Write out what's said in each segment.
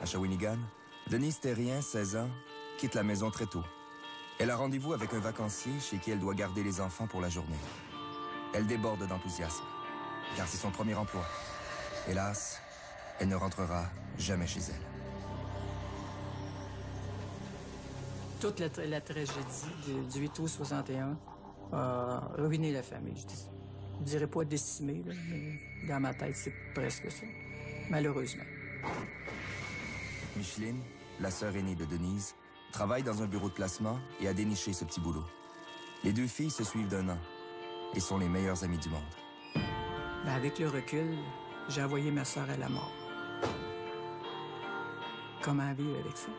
à Shawinigan, Denise Thérien, 16 ans, quitte la maison très tôt. Elle a rendez-vous avec un vacancier chez qui elle doit garder les enfants pour la journée. Elle déborde d'enthousiasme, car c'est son premier emploi. Hélas, elle ne rentrera jamais chez elle. Toute la tragédie du 8 août 61 a ruiné la famille. Je dirais pas décimé, là, mais dans ma tête, c'est presque ça, malheureusement. Micheline, la sœur aînée de Denise, travaille dans un bureau de placement et a déniché ce petit boulot. Les deux filles se suivent d'1 an et sont les meilleures amies du monde. Ben, avec le recul, j'ai envoyé ma sœur à la mort. Comment vivre avec ça?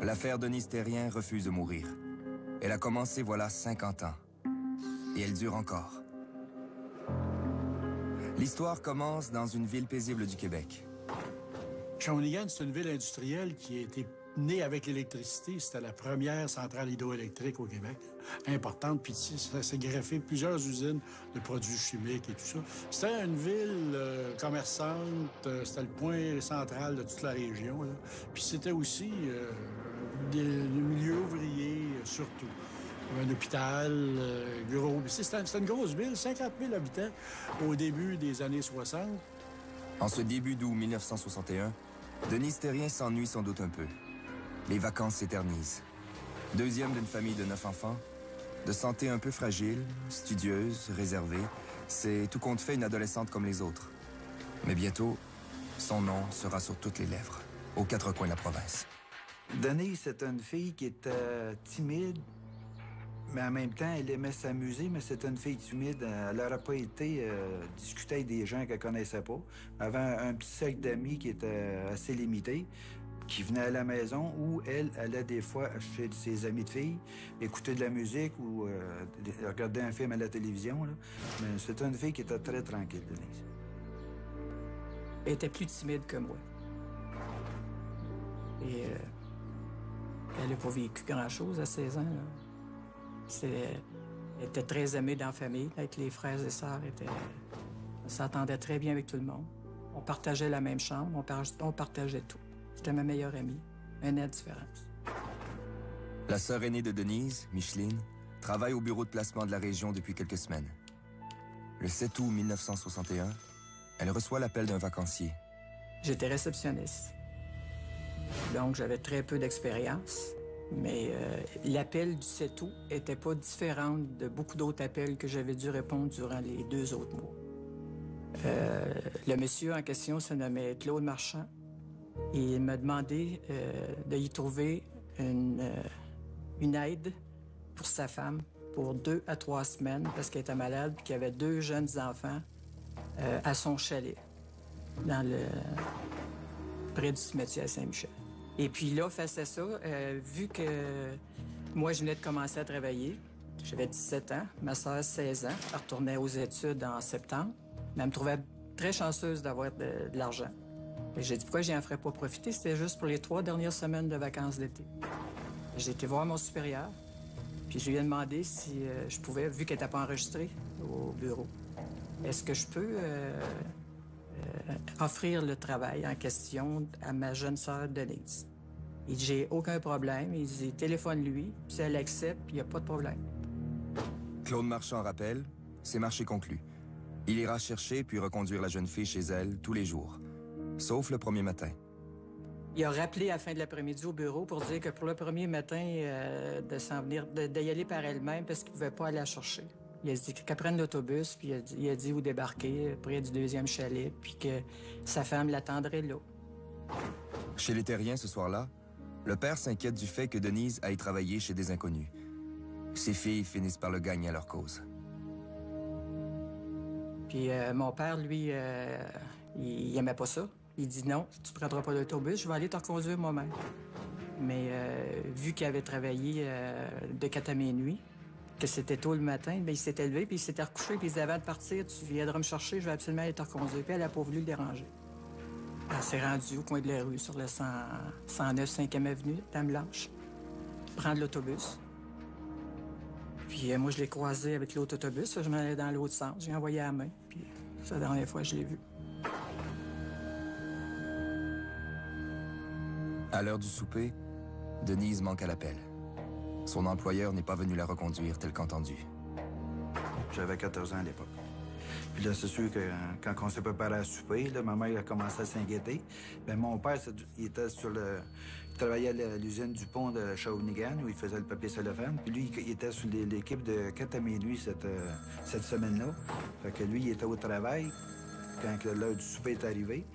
L'affaire Denise Thérien refuse de mourir. Elle a commencé voilà 50 ans. Et elle dure encore. L'histoire commence dans une ville paisible du Québec. Shawinigan, c'est une ville industrielle qui a été née avec l'électricité. C'était la première centrale hydroélectrique au Québec, importante. Puis ça s'est greffé plusieurs usines de produits chimiques et tout ça. C'était une ville commerçante. C'était le point central de toute la région, là. Puis c'était aussi des milieux ouvriers, surtout. Un hôpital, gros. C'était une grosse ville, 50 000 habitants au début des années 60. En ce début d'août 1961, Denise Thérien s'ennuie sans doute un peu. Les vacances s'éternisent. Deuxième d'une famille de 9 enfants, de santé un peu fragile, studieuse, réservée, c'est tout compte fait une adolescente comme les autres. Mais bientôt, son nom sera sur toutes les lèvres, aux 4 coins de la province. Denise, c'est une fille qui était timide, mais en même temps, elle aimait s'amuser, mais c'était une fille timide. Elle n'aurait pas été discuter avec des gens qu'elle ne connaissait pas. Elle avait un petit cercle d'amis qui était assez limité, qui venaient à la maison, où elle allait des fois chez ses amis de filles, écouter de la musique ou regarder un film à la télévision, là. Mais c'était une fille qui était très tranquille, Denise. Elle était plus timide que moi. Et elle n'a pas vécu grand-chose à 16 ans, là. Elle était très aimée dans la famille, avec les frères et sœurs. On s'entendait très bien avec tout le monde. On partageait la même chambre, on partageait tout. C'était ma meilleure amie, un an de différence. La sœur aînée de Denise, Micheline, travaille au bureau de placement de la région depuis quelques semaines. Le 7 août 1961, elle reçoit l'appel d'un vacancier. J'étais réceptionniste. Donc, j'avais très peu d'expérience. Mais l'appel du 7 août n'était pas différent de beaucoup d'autres appels que j'avais dû répondre durant les 2 autres mois. Le monsieur en question se nommait Claude Marchand. Et il m'a demandé de y trouver une aide pour sa femme pour 2 à 3 semaines parce qu'elle était malade et qu'il y avait 2 jeunes enfants à son chalet, près du cimetière à Saint-Michel. Et puis là, face à ça, vu que moi, je venais de commencer à travailler, j'avais 17 ans, ma sœur 16 ans, elle retournait aux études en septembre, mais elle me trouvait très chanceuse d'avoir de l'argent. J'ai dit pourquoi je n'en ferais pas profiter, c'était juste pour les 3 dernières semaines de vacances d'été. J'ai été voir mon supérieur, puis je lui ai demandé si je pouvais, vu qu'elle n'était pas enregistrée au bureau, est-ce que je peux offrir le travail en question à ma jeune sœur Denise. Il dit, j'ai aucun problème. Il dit, téléphone-lui, puis si elle accepte, il n'y a pas de problème. Claude Marchand rappelle, c'est marché conclu. Il ira chercher puis reconduire la jeune fille chez elle tous les jours, sauf le premier matin. Il a rappelé à la fin de l'après-midi au bureau pour dire que pour le premier matin, d'y aller par elle-même parce qu'il ne pouvait pas aller la chercher. Il a dit qu'elle prenne l'autobus, puis il a dit où débarquer près du 2e chalet, puis que sa femme l'attendrait là. Chez les Thériens, ce soir-là, le père s'inquiète du fait que Denise aille travailler chez des inconnus. Ses filles finissent par le gagner à leur cause. Puis mon père, lui, il aimait pas ça. Il dit non, tu prendras pas l'autobus, je vais aller te reconduire moi-même. Mais vu qu'il avait travaillé de 4 à minuit, que c'était tôt le matin, bien, il s'était levé, puis il s'était recouché, puis il disait avant de partir, tu viendras me chercher, je vais absolument aller te reconduire. Puis elle n'a pas voulu le déranger. Elle s'est rendue au coin de la rue, sur le 109 5e Avenue, Dame Blanche, prendre l'autobus. Puis moi, je l'ai croisé avec l'autre autobus, je m'en allais dans l'autre sens, j'ai envoyé la main, puis c'est la dernière fois que je l'ai vu. À l'heure du souper, Denise manque à l'appel. Son employeur n'est pas venu la reconduire tel qu'entendu. J'avais 14 ans à l'époque. Puis là, c'est sûr que quand on s'est préparé à souper, là, ma mère a commencé à s'inquiéter. Bien, mon père, il était il travaillait à l'usine du pont de Shawinigan, où il faisait le papier cellophane. Puis lui, il était sur l'équipe de 4 à minuit cette semaine-là. Fait que lui, il était au travail quand l'heure du souper est arrivée.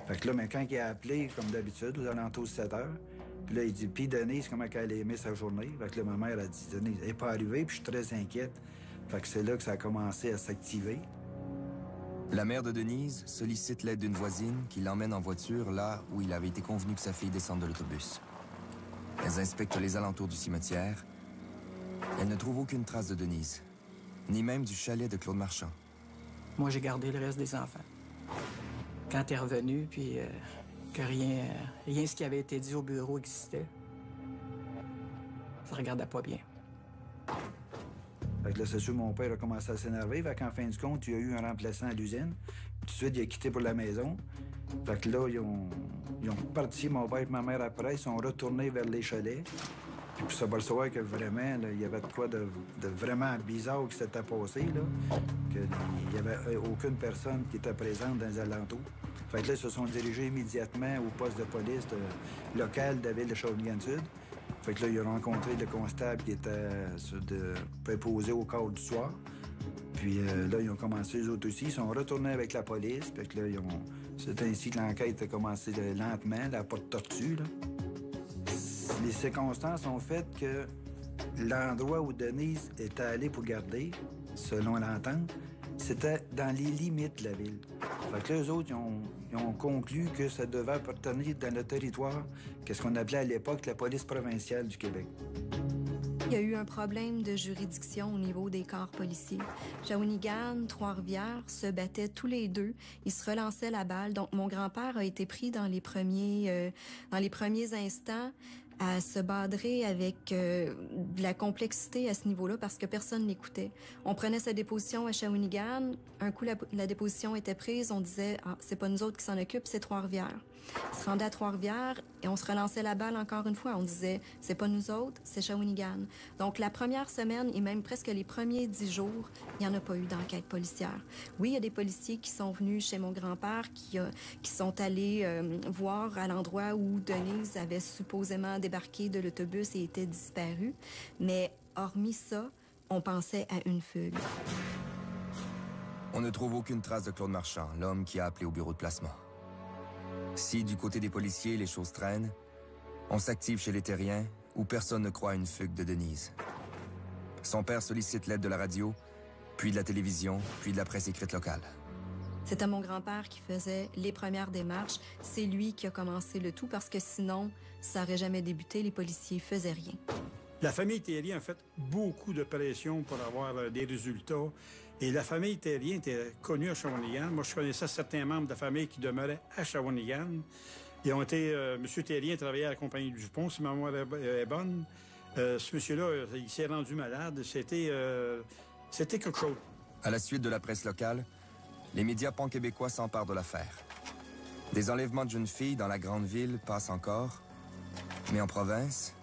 Fait que là, mais quand il a appelé, comme d'habitude, aux alentours de 7 heures, puis là, il dit, puis Denise, comment elle a aimé sa journée? Fait que là, ma mère a dit, Denise, elle n'est pas arrivée, puis je suis très inquiète. Fait que c'est là que ça a commencé à s'activer. La mère de Denise sollicite l'aide d'une voisine qui l'emmène en voiture là où il avait été convenu que sa fille descende de l'autobus. Elles inspectent les alentours du cimetière. Elles ne trouvent aucune trace de Denise, ni même du chalet de Claude Marchand. Moi, j'ai gardé le reste des enfants. Quand t'es revenu, puis que rien ce qui avait été dit au bureau existait, ça regardait pas bien. Fait que là, c'est sûr, mon père a commencé à s'énerver. Fait qu'en fin de compte, il y a eu un remplaçant à l'usine. Tout de suite, il a quitté pour la maison. Fait que là, ils ont parti, mon père et ma mère après. Ils sont retournés vers les chalets. Puis pour s'apercevoir que vraiment, là, il y avait de quoi de vraiment bizarre qui s'était passé, là. Qu'il n'y avait aucune personne qui était présente dans les alentours. Fait que là, ils se sont dirigés immédiatement au poste de police local de la ville de Shawinigan-Sud. Fait que là, ils ont rencontré le constable qui était préposé au corps du soir. Puis là, ils ont commencé, eux autres aussi. Ils sont retournés avec la police. Fait que là, c'est ainsi que l'enquête a commencé lentement, la porte tortue, là. Les circonstances ont fait que l'endroit où Denise était allée pour garder, selon l'entente, c'était dans les limites de la ville. Fait que là, eux autres, ils ont conclu que ça devait appartenir dans le territoire, qu'est-ce qu'on appelait à l'époque la police provinciale du Québec. Il y a eu un problème de juridiction au niveau des corps policiers. Shawinigan, Trois-Rivières se battaient tous les deux. Ils se relançaient la balle. Donc, mon grand-père a été pris dans les premiers instants à se badrer avec de la complexité à ce niveau-là parce que personne n'écoutait. On prenait sa déposition à Shawinigan. Un coup, la déposition était prise. On disait « Ah, c'est pas nous autres qui s'en occupent, c'est Trois-Rivières. » On se rendait à Trois-Rivières et on se relançait la balle encore une fois. On disait « C'est pas nous autres, c'est Shawinigan. » Donc, la première semaine et même presque les premiers 10 jours, il n'y en a pas eu d'enquête policière. Oui, il y a des policiers qui sont venus chez mon grand-père, qui sont allés voir à l'endroit où Denise avait supposément débarqué de l'autobus et était disparue. Mais hormis ça, on pensait à une fugue. On ne trouve aucune trace de Claude Marchand, l'homme qui a appelé au bureau de placement. Si, du côté des policiers, les choses traînent, on s'active chez les terriens où personne ne croit à une fugue de Denise. Son père sollicite l'aide de la radio, puis de la télévision, puis de la presse écrite locale. C'était mon grand-père qui faisait les premières démarches. C'est lui qui a commencé le tout parce que sinon, ça n'aurait jamais débuté. Les policiers faisaient rien. La famille Thérien a fait beaucoup de pression pour avoir des résultats. Et la famille Thérien était connue à Shawinigan. Moi, je connaissais certains membres de la famille qui demeuraient à Shawinigan. Ils ont été... M. Thérien travaillait à la compagnie du Pont, si ma mémoire est bonne. Ce monsieur-là, il s'est rendu malade. C'était quelque chose. À la suite de la presse locale, les médias pan-québécois s'emparent de l'affaire. Des enlèvements de jeunes filles dans la grande ville passent encore, mais en province,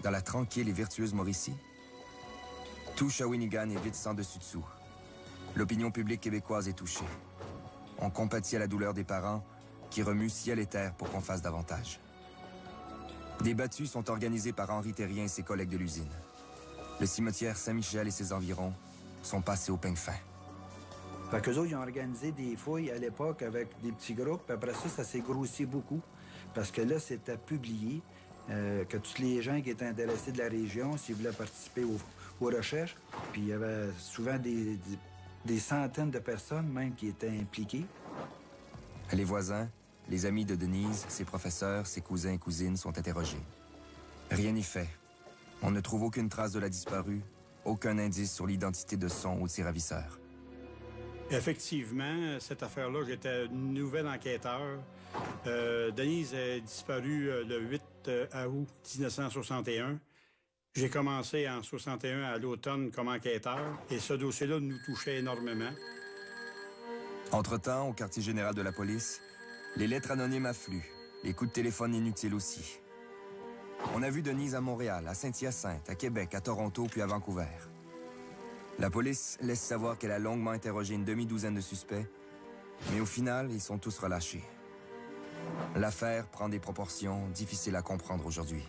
dans la tranquille et virtueuse Mauricie, tout Shawinigan est vite sans dessus-dessous. L'opinion publique québécoise est touchée. On compatit à la douleur des parents qui remuent ciel et terre pour qu'on fasse davantage. Des battues sont organisées par Henri Thérien et ses collègues de l'usine. Le cimetière Saint-Michel et ses environs sont passés au peigne fin. Fait qu'eux autres, ils ont organisé des fouilles à l'époque avec des petits groupes. Puis après ça s'est grossi beaucoup. Parce que là, c'était publié que tous les gens qui étaient intéressés de la région, s'ils voulaient participer aux recherches, puis il y avait souvent des centaines de personnes même qui étaient impliquées. Les voisins, les amis de Denise, ses professeurs, ses cousins et cousines sont interrogés. Rien n'y fait. On ne trouve aucune trace de la disparue, aucun indice sur l'identité de son ou de ses ravisseurs. Effectivement, cette affaire-là, j'étais nouvel enquêteur. Denise est disparue le 8 août 1961. J'ai commencé en 61 à l'automne comme enquêteur et ce dossier-là nous touchait énormément. Entre-temps, au quartier général de la police, les lettres anonymes affluent, les coups de téléphone inutiles aussi. On a vu Denise à Montréal, à Saint-Hyacinthe, à Québec, à Toronto, puis à Vancouver. La police laisse savoir qu'elle a longuement interrogé une demi-douzaine de suspects, mais au final, ils sont tous relâchés. L'affaire prend des proportions difficiles à comprendre aujourd'hui.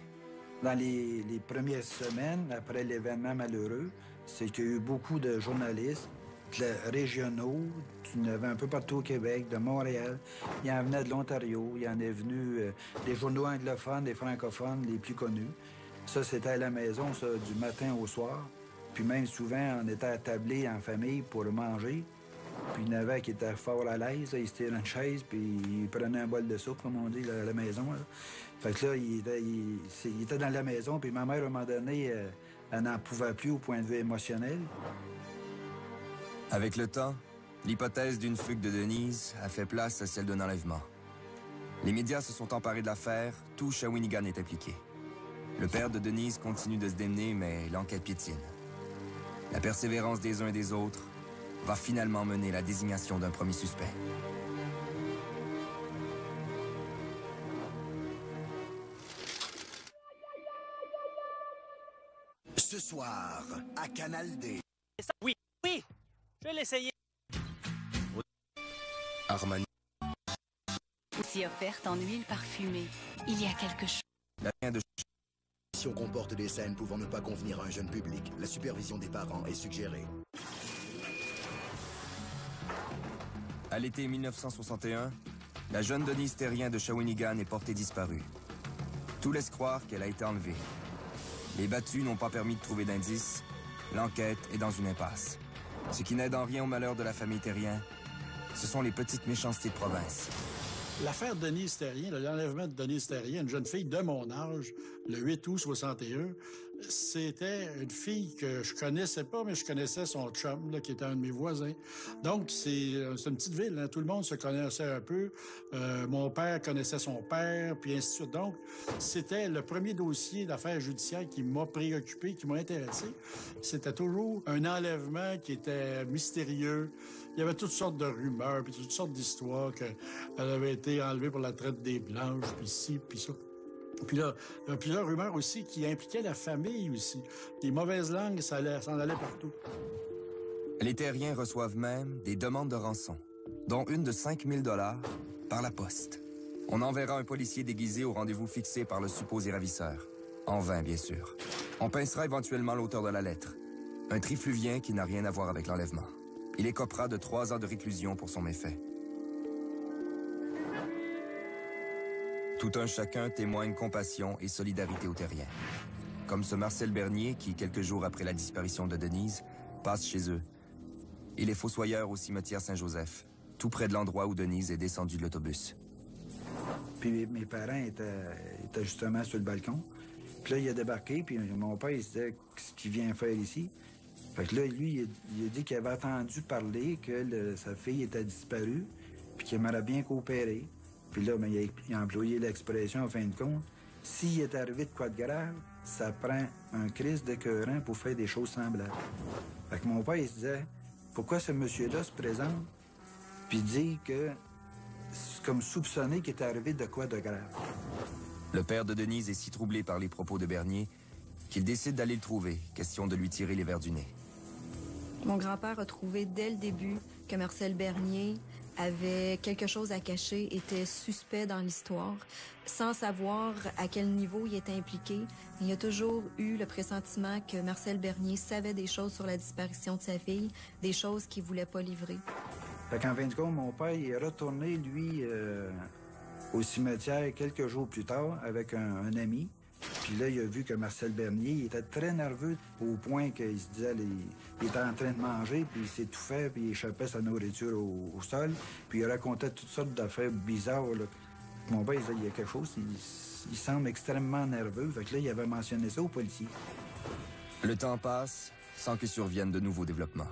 Dans les premières semaines, après l'événement malheureux, c'est qu'il y a eu beaucoup de journalistes régionaux, qui en avaient un peu partout au Québec, de Montréal. Il y en venait de l'Ontario, il y en est venu des journaux anglophones, des francophones, les plus connus. Ça, c'était à la maison, ça, du matin au soir. Puis même souvent, on était attablés en famille pour manger. Puis il y en avait qui étaient fort à l'aise, ils se tiraient une chaise, puis ils prenaient un bol de soupe, comme on dit, à la maison. Là. Fait que là, il était dans la maison, puis ma mère, à un moment donné, elle n'en pouvait plus au point de vue émotionnel. Avec le temps, l'hypothèse d'une fugue de Denise a fait place à celle d'un enlèvement. Les médias se sont emparés de l'affaire, tout Shawinigan est impliqué. Le père de Denise continue de se démener, mais l'enquête piétine. La persévérance des uns et des autres va finalement mener à la désignation d'un premier suspect. Ce soir, à Canal D. Oui, oui, je vais l'essayer. Armani. Aussi offerte en huile parfumée. Il y a quelque chose. La fin de Si on comporte des scènes pouvant ne pas convenir à un jeune public, la supervision des parents est suggérée. À l'été 1961, la jeune Denise Terrien de Shawinigan est portée disparue. Tout laisse croire qu'elle a été enlevée. Les battus n'ont pas permis de trouver d'indices. L'enquête est dans une impasse. Ce qui n'aide en rien au malheur de la famille Terrien, ce sont les petites méchancetés de province. L'affaire Denise Terrien, l'enlèvement de Denise Terrien, une jeune fille de mon âge, le 8 août 61, c'était une fille que je connaissais pas, mais je connaissais son chum, là, qui était un de mes voisins. Donc, c'est une petite ville, hein, tout le monde se connaissait un peu. Mon père connaissait son père, puis ainsi de suite. Donc, c'était le premier dossier d'affaires judiciaires qui m'a préoccupé, qui m'a intéressé. C'était toujours un enlèvement qui était mystérieux. Il y avait toutes sortes de rumeurs, puis toutes sortes d'histoires qu'elle avait été enlevée pour la traite des Blanches, puis ci, puis ça. Puis là, il y a plusieurs rumeurs aussi qui impliquaient la famille aussi. Les mauvaises langues, ça s'en allait partout. Les Terriens reçoivent même des demandes de rançon, dont une de 5 000 $ par la poste. On enverra un policier déguisé au rendez-vous fixé par le supposé ravisseur. En vain, bien sûr. On pincera éventuellement l'auteur de la lettre. Un trifluvien qui n'a rien à voir avec l'enlèvement. Il écopera de 3 ans de réclusion pour son méfait. Tout un chacun témoigne compassion et solidarité aux Terriens. Comme ce Marcel Bernier qui, quelques jours après la disparition de Denise, passe chez eux. Il est fossoyeur au cimetière Saint-Joseph, tout près de l'endroit où Denise est descendue de l'autobus. Puis mes parents étaient justement sur le balcon. Puis là, il a débarqué, puis mon père, il se disait « Qu'est-ce qu'il vient faire ici? » Fait que là, lui, il a dit qu'il avait entendu parler que sa fille était disparue, puis qu'il aimerait bien coopérer. Puis là, ben, il a employé l'expression, en fin de compte, s'il est arrivé de quoi de grave, ça prend un Christ d'écœurant pour faire des choses semblables. Fait que mon père, il se disait, pourquoi ce monsieur-là se présente, puis dit que c'est comme soupçonné qu'il est arrivé de quoi de grave. Le père de Denise est si troublé par les propos de Bernier qu'il décide d'aller le trouver, question de lui tirer les vers du nez. Mon grand-père a trouvé dès le début que Marcel Bernier avait quelque chose à cacher, était suspect dans l'histoire, sans savoir à quel niveau il était impliqué. Il a toujours eu le pressentiment que Marcel Bernier savait des choses sur la disparition de sa fille, des choses qu'il voulait pas livrer. Fait qu'en fin de compte, mon père il est retourné, lui, au cimetière quelques jours plus tard avec un ami. Puis là, il a vu que Marcel Bernier il était très nerveux au point qu'il se disait il était en train de manger, puis il s'étouffait, puis il échappait sa nourriture au sol. Puis il racontait toutes sortes d'affaires bizarres. Là. Mon père, il disait, il y a quelque chose, il semble extrêmement nerveux. Fait que là, il avait mentionné ça aux policiers. Le temps passe sans que surviennent de nouveaux développements.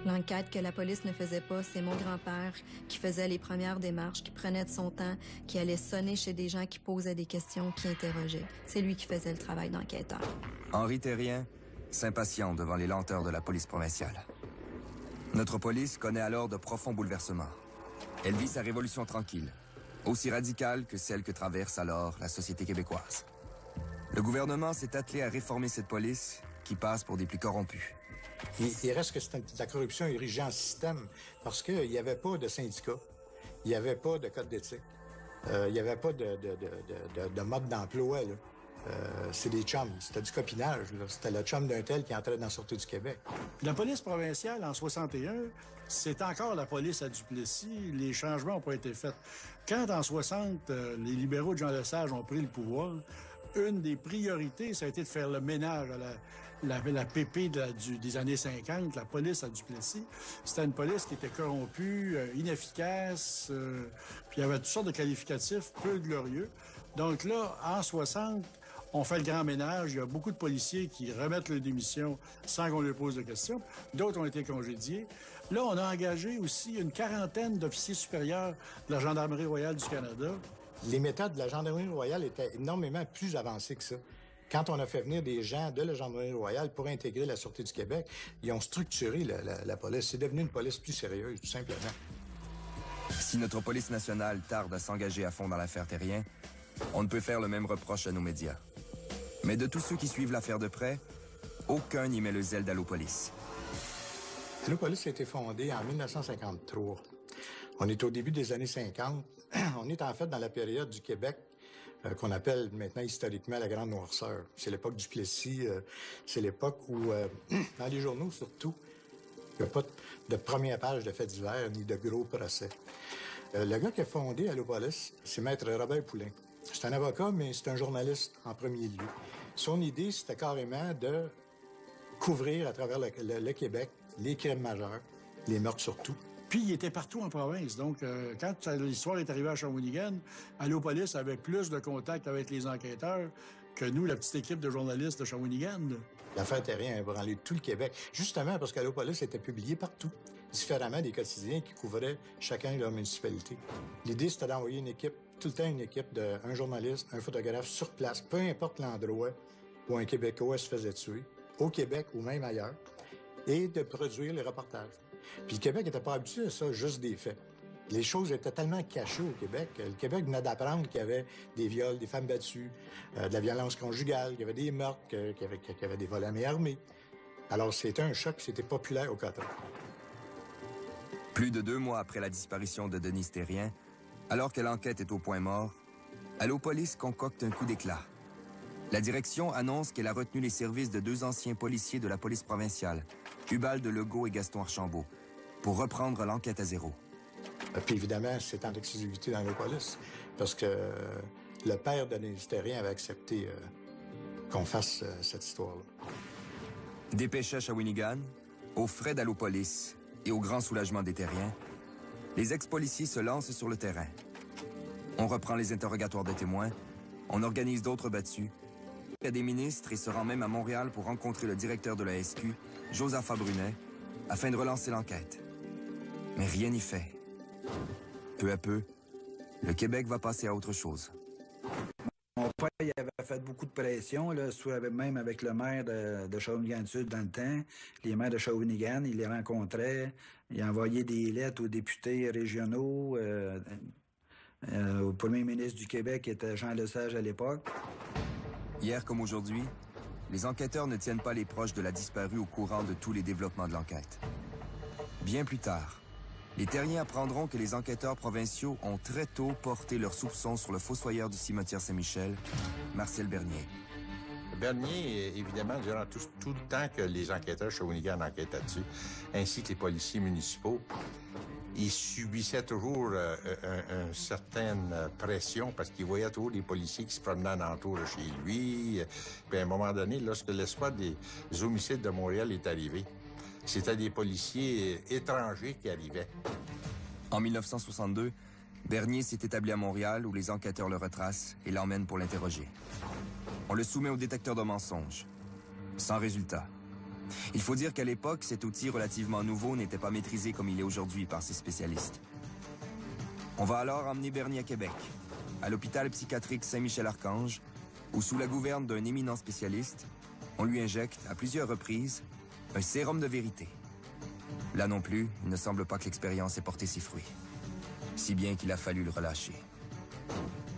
L'enquête que la police ne faisait pas, c'est mon grand-père qui faisait les premières démarches, qui prenait de son temps, qui allait sonner chez des gens qui posaient des questions, qui interrogeaient. C'est lui qui faisait le travail d'enquêteur. Henri Terrien s'impatiente devant les lenteurs de la police provinciale. Notre police connaît alors de profonds bouleversements. Elle vit sa révolution tranquille, aussi radicale que celle que traverse alors la société québécoise. Le gouvernement s'est attelé à réformer cette police qui passe pour des plus corrompus. Il reste que la corruption érigée en système parce qu'il n'y avait pas de syndicat, il n'y avait pas de code d'éthique, il n'y avait pas de mode d'emploi. C'est des chums, c'était du copinage. C'était le chum d'un tel qui entrait dans la Sûreté du Québec. La police provinciale, en 61, c'est encore la police à Duplessis. Les changements n'ont pas été faits. Quand, en 60, les libéraux de Jean Lesage ont pris le pouvoir, une des priorités, ça a été de faire le ménage à la PP des années 50, la police à Duplessis. C'était une police qui était corrompue, inefficace, puis il y avait toutes sortes de qualificatifs peu glorieux. Donc là, en 60, on fait le grand ménage. Il y a beaucoup de policiers qui remettent leur démission sans qu'on leur pose de questions. D'autres ont été congédiés. Là, on a engagé aussi une quarantaine d'officiers supérieurs de la Gendarmerie royale du Canada. Les méthodes de la Gendarmerie royale étaient énormément plus avancées que ça. Quand on a fait venir des gens de la Gendarmerie royale pour intégrer la Sûreté du Québec, ils ont structuré la police. C'est devenu une police plus sérieuse, tout simplement. Si notre police nationale tarde à s'engager à fond dans l'affaire Terrien, on ne peut faire le même reproche à nos médias. Mais de tous ceux qui suivent l'affaire de près, aucun n'y met le zèle d'Allopolis. Allopolis a été fondée en 1953. On est au début des années 50. On est en fait dans la période du Québec qu'on appelle maintenant historiquement la Grande Noirceur. C'est l'époque du Plessis. C'est l'époque où, dans les journaux surtout, il n'y a pas de première page de faits divers ni de gros procès. Le gars qui a fondé Allopolis, c'est Maître Robert Poulin. C'est un avocat, mais c'est un journaliste en premier lieu. Son idée, c'était carrément de couvrir à travers le Québec les crimes majeurs, les meurtres surtout. Puis, il était partout en province. Donc, quand l'histoire est arrivée à Shawinigan, Allopolis avait plus de contact avec les enquêteurs que nous, la petite équipe de journalistes de Shawinigan. L'affaire Terrien a ébranlé tout le Québec, justement parce qu'Allopolis était publié partout, différemment des quotidiens qui couvraient chacun de leur municipalité. L'idée, c'était d'envoyer une équipe, tout le temps une équipe d'un journaliste, un photographe sur place, peu importe l'endroit où un Québécois se faisait tuer, au Québec ou même ailleurs, et de produire les reportages. Puis le Québec n'était pas habitué à ça, juste des faits. Les choses étaient tellement cachées au Québec. Le Québec venait d'apprendre qu'il y avait des viols, des femmes battues, de la violence conjugale, qu'il y avait des meurtres, qu'il y avait des vols à main armée. Alors c'était un choc, c'était populaire au Qatar. Plus de 2 mois après la disparition de Denise Terrien, alors que l'enquête est au point mort, Allopolis concocte un coup d'éclat. La direction annonce qu'elle a retenu les services de 2 anciens policiers de la police provinciale, Ubalde Legault et Gaston Archambault, pour reprendre l'enquête à zéro. Puis évidemment, c'est en exclusivité dans Allopolis, parce que le père de Denise Terrien avait accepté qu'on fasse cette histoire-là. Dépêché à Shawinigan, aux frais d'Allopolis et au grand soulagement des Terriens, les ex-policiers se lancent sur le terrain. On reprend les interrogatoires des témoins, on organise d'autres battues, il y a des ministres et se rend même à Montréal pour rencontrer le directeur de la SQ, Josaphat Brunet, afin de relancer l'enquête. Mais rien n'y fait. Peu à peu, le Québec va passer à autre chose. Mon père il avait fait beaucoup de pression, là, même avec le maire de Shawinigan-Sud dans le temps. Les maires de Shawinigan, il les rencontrait. Il envoyait des lettres aux députés régionaux, au premier ministre du Québec, qui était Jean Lesage à l'époque. Hier comme aujourd'hui, les enquêteurs ne tiennent pas les proches de la disparue au courant de tous les développements de l'enquête. Bien plus tard, les Terriens apprendront que les enquêteurs provinciaux ont très tôt porté leurs soupçons sur le fossoyeur du cimetière Saint-Michel, Marcel Bernier. Bernier, évidemment, durant tout le temps que les enquêteurs Shawinigan enquêtaient là-dessus, ainsi que les policiers municipaux, il subissait toujours une certaine pression parce qu'il voyait toujours des policiers qui se promenaient alentour de chez lui. Puis à un moment donné, lorsque l'escouade des homicides de Montréal est arrivée, c'était des policiers étrangers qui arrivaient. En 1962, Bernier s'est établi à Montréal où les enquêteurs le retracent et l'emmènent pour l'interroger. On le soumet au détecteur de mensonges. Sans résultat. Il faut dire qu'à l'époque, cet outil relativement nouveau n'était pas maîtrisé comme il est aujourd'hui par ses spécialistes. On va alors emmener Bernier à Québec, à l'hôpital psychiatrique Saint-Michel-Archange, où sous la gouverne d'un éminent spécialiste, on lui injecte à plusieurs reprises un sérum de vérité. Là non plus, il ne semble pas que l'expérience ait porté ses fruits. Si bien qu'il a fallu le relâcher.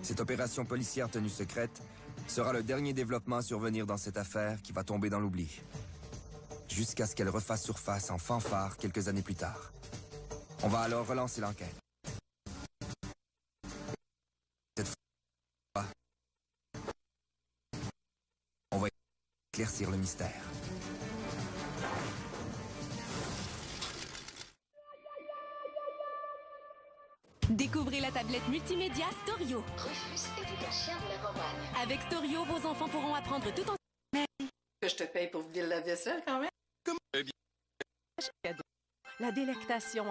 Cette opération policière tenue secrète sera le dernier développement à survenir dans cette affaire qui va tomber dans l'oubli. Jusqu'à ce qu'elle refasse surface en fanfare quelques années plus tard. On va alors relancer l'enquête. Cette fois, on va éclaircir le mystère. Découvrez la tablette multimédia Storio. Rufus était un chien de la campagne. Avec Storio, vos enfants pourront apprendre tout en... Que je te paye pour vider la vaisselle, quand même? La délectation.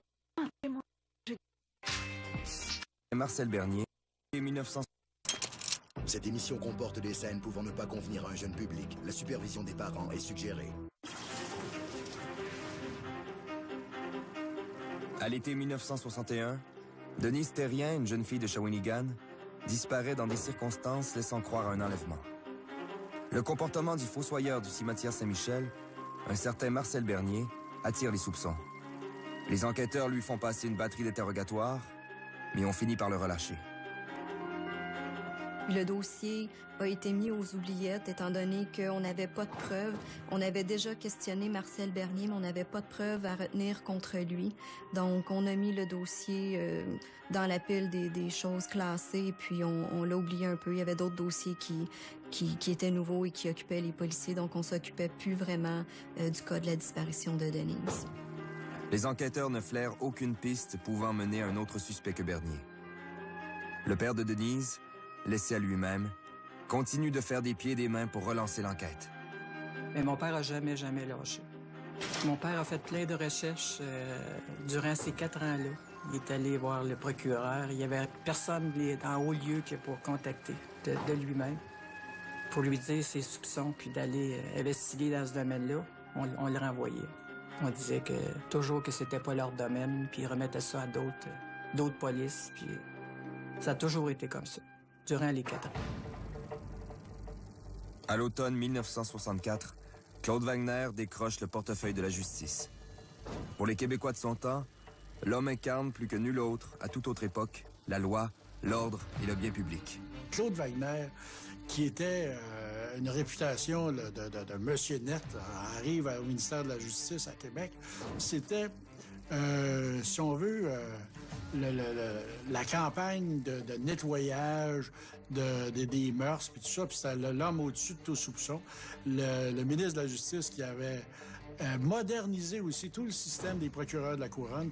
Marcel Bernier, 1900. Cette émission comporte des scènes pouvant ne pas convenir à un jeune public. La supervision des parents est suggérée. À l'été 1961, Denise Terrien, une jeune fille de Shawinigan, disparaît dans des circonstances laissant croire à un enlèvement. Le comportement du fossoyeur du cimetière Saint-Michel, un certain Marcel Bernier, attire les soupçons. Les enquêteurs lui font passer une batterie d'interrogatoires, mais ont fini par le relâcher. Le dossier a été mis aux oubliettes étant donné qu'on n'avait pas de preuves. On avait déjà questionné Marcel Bernier, mais on n'avait pas de preuves à retenir contre lui. Donc, on a mis le dossier dans la pile des choses classées, puis on l'a oublié un peu. Il y avait d'autres dossiers qui étaient nouveaux et qui occupaient les policiers, donc on s'occupait plus vraiment du cas de la disparition de Denise. Les enquêteurs ne flairent aucune piste pouvant mener à un autre suspect que Bernier. Le père de Denise, laissé à lui-même, continue de faire des pieds et des mains pour relancer l'enquête. Mais mon père a jamais lâché. Mon père a fait plein de recherches durant ces 4 ans-là. Il est allé voir le procureur. Il y avait personne en haut lieu que pour contacter de lui-même, pour lui dire ses soupçons, puis d'aller investiguer dans ce domaine-là. On le renvoyait. On disait toujours que c'était pas leur domaine, puis ils remettaient ça à d'autres polices, puis ça a toujours été comme ça, durant les 4 ans. À l'automne 1964, Claude Wagner décroche le portefeuille de la justice. Pour les Québécois de son temps, l'homme incarne plus que nul autre, à toute autre époque, la loi, l'ordre et le bien public. Claude Wagner, qui était une réputation de monsieur net, arrive au ministère de la Justice à Québec. C'était, si on veut, la campagne de nettoyage des mœurs, puis tout ça, puis c'était l'homme au-dessus de tout soupçon. Le ministre de la Justice qui avait modernisé aussi tout le système des procureurs de la Couronne.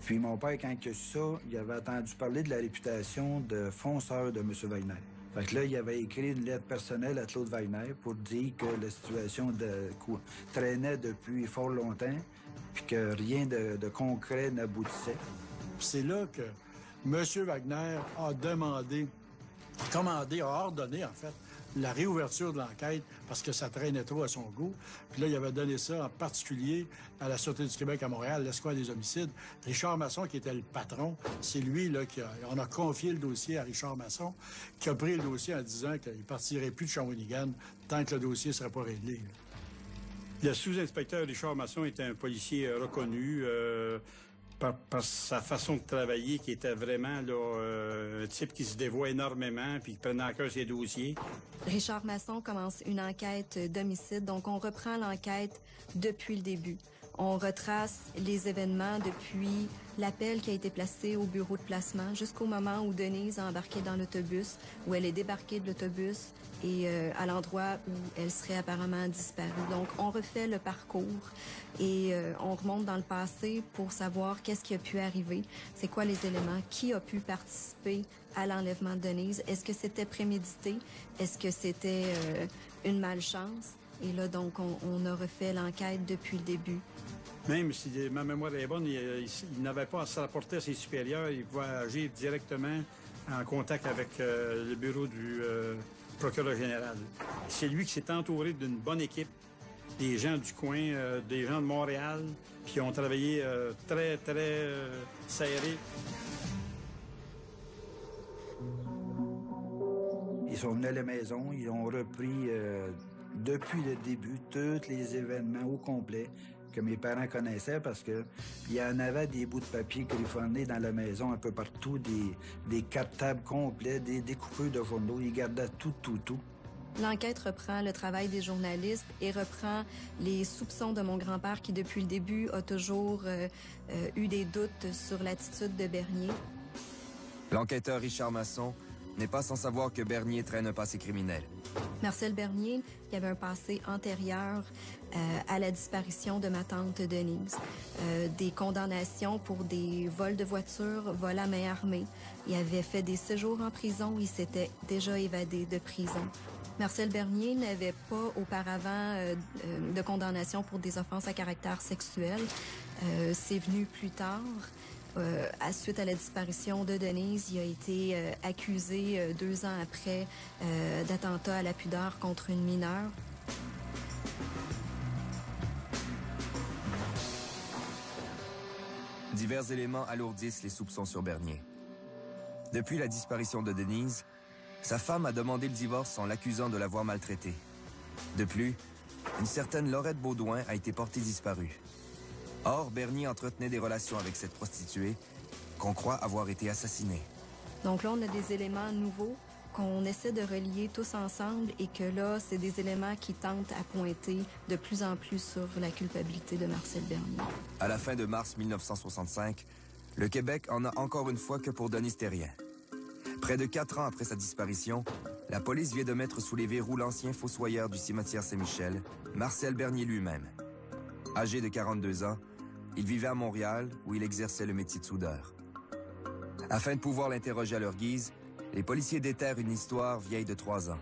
Puis mon père, quand il a su ça, il avait entendu parler de la réputation de fonceur de M. Wagner. Fait que là, il avait écrit une lettre personnelle à Claude Wagner pour dire que la situation traînait depuis fort longtemps, puis que rien de concret n'aboutissait. C'est là que M. Wagner a ordonné, en fait, la réouverture de l'enquête parce que ça traînait trop à son goût. Puis là, il avait donné ça en particulier à la Sûreté du Québec à Montréal, l'escouade des homicides. Richard Masson, qui était le patron, c'est lui, là, on a confié le dossier à Richard Masson, qui a pris le dossier en disant qu'il ne partirait plus de Shawinigan tant que le dossier ne serait pas réglé. Le sous-inspecteur Richard Masson était un policier reconnu par sa façon de travailler, qui était vraiment là, un type qui se dévoue énormément puis qui prenait à cœur ses dossiers. Richard Masson commence une enquête d'homicide, donc on reprend l'enquête depuis le début. On retrace les événements depuis l'appel qui a été placé au bureau de placement jusqu'au moment où Denise a embarqué dans l'autobus, où elle est débarquée de l'autobus et à l'endroit où elle serait apparemment disparue. Donc, on refait le parcours et on remonte dans le passé pour savoir qu'est-ce qui a pu arriver, c'est quoi les éléments, qui a pu participer à l'enlèvement de Denise. Est-ce que c'était prémédité? Est-ce que c'était une malchance? Et là, donc, on a refait l'enquête depuis le début. Même si ma mémoire est bonne, il n'avait pas à se rapporter à ses supérieurs. Il pouvait agir directement en contact avec le bureau du procureur général. C'est lui qui s'est entouré d'une bonne équipe, des gens du coin, des gens de Montréal, qui ont travaillé très, très serré. Ils sont venus à la maison, ils ont repris depuis le début tous les événements au complet que mes parents connaissaient parce que il y en avait des bouts de papier griffonnés dans la maison un peu partout, des cartables complets, des découpeurs de journaux. Ils gardaient tout. L'enquête reprend le travail des journalistes et reprend les soupçons de mon grand-père qui, depuis le début, a toujours eu des doutes sur l'attitude de Bernier. L'enquêteur Richard Masson n'est pas sans savoir que Bernier traîne un passé criminel. Marcel Bernier, il avait un passé antérieur à la disparition de ma tante Denise. Des condamnations pour des vols de voitures, vols à main armée. Il avait fait des séjours en prison, il s'était déjà évadé de prison. Marcel Bernier n'avait pas auparavant de condamnation pour des offenses à caractère sexuel. C'est venu plus tard. Suite à la disparition de Denise, il a été accusé 2 ans après d'attentat à la pudeur contre une mineure. Divers éléments alourdissent les soupçons sur Bernier. Depuis la disparition de Denise, sa femme a demandé le divorce en l'accusant de l'avoir maltraitée. De plus, une certaine Laurette Baudouin a été portée disparue. Or, Bernier entretenait des relations avec cette prostituée qu'on croit avoir été assassinée. Donc là, on a des éléments nouveaux qu'on essaie de relier tous ensemble et que là, c'est des éléments qui tentent à pointer de plus en plus sur la culpabilité de Marcel Bernier. À la fin de mars 1965, le Québec en a encore une fois que pour Denise Thérien. Près de 4 ans après sa disparition, la police vient de mettre sous les verrous l'ancien fossoyeur du cimetière Saint-Michel, Marcel Bernier lui-même. Âgé de 42 ans, il vivait à Montréal où il exerçait le métier de soudeur. Afin de pouvoir l'interroger à leur guise, les policiers déterrent une histoire vieille de 3 ans.